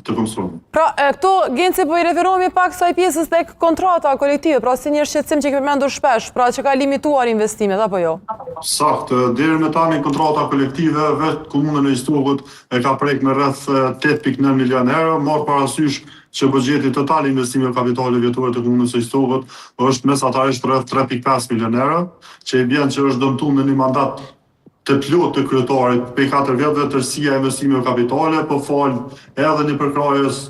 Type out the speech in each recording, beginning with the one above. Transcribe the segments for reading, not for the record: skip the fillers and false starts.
të konstruar. Pra, këtu Genci po i referohemi pak kësaj pjesës tek kontrata kolektive, pra si një shqetësim që kemi mendur shpesh, pra që ka limituar investimet, apo jo? Saktë, deri më tani kontrata kolektive vetë komunën e Iztogut e ka prek me rreth 8.9 milion euro, marrë parasysh që buxheti total i investimeve kapitale vjetore të komunës së Iztogut është mesatarisht rreth 3.5 milion euro, që i bën që është dëmtuar në një mandat të plot të kryetarit prej 4 vjetëve tërësia e investimeve kapitale, po fal edhe një përkrahjes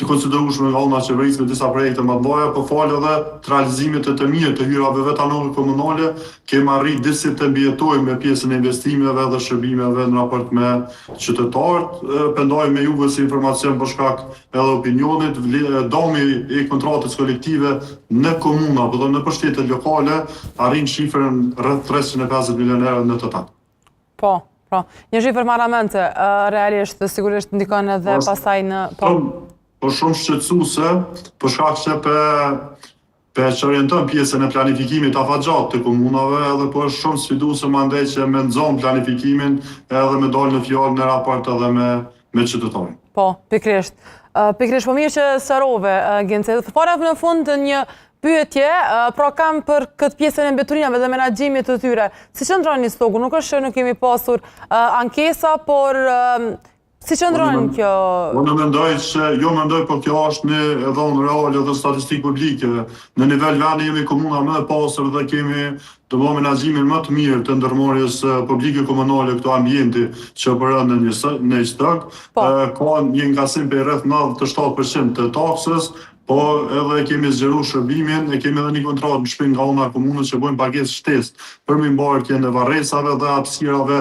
të konsiderueshme nga ana e qeverisë me disa projekte më të mëdha, po fal edhe të realizimit të mirë të hyrave vetanore komunale, kemi arrit disi të mbijetojmë me pjesën e investimeve dhe shërbimeve në raport me qytetarët. Pendoj me juve si informacion për shkak edhe opinionit, dami i kontratës kolektive në komuna, apo në pushtetet lokale, arrin shifrën rreth 350 milion euro në total. Po. Një shifër marramente, realisht, sigurisht ndikon edhe pastaj në... Po shumë shqetësuese, për shkak se pe që orienton pjesën e planifikimit afatgjatë të komunave, edhe po është shumë sfiduese mandej që me nxon planifikimin edhe me dalë në fjalë në raport edhe me qytetarin. Po, pikrisht. Po mirë që sërove, Genci. Fara në fund një pyetje, pra kam për këtë pjesën e mbeturinave dhe menaxhimit të tyre. Si qëndron Iztogu? Nuk është që nuk kemi pasur ankesa, por si qëndron kjo? Unë mendoj, po kjo është një dhonë reale dhe statistikë publike. Në nivel vendi jemi komuna më e pastër dhe kemi të bëjmë menaxhimin më të mirë të ndërmarrjes publike komunale këto ambienti që bëron në Iztog. Ka një ngasim për rreth 97% të taksës, po edhe kemi zgjeruar shërbimin, e kemi edhe një kontratë në shpinë nga ana e komunës që bëjmë pagesë shtesë për mimbartjen e varresave dhe hapësirave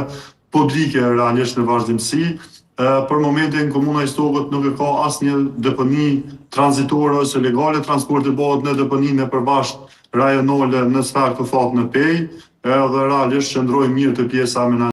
publike realisht në vazhdimsi. Për momentin komuna e Iztogut nuk e ka asnjë deponi tranzitore ose legale, transporti bëhet në deponinë e përbashkët rajonale në sferë të fat në Pej, edhe realisht qëndroi mirë të pjesa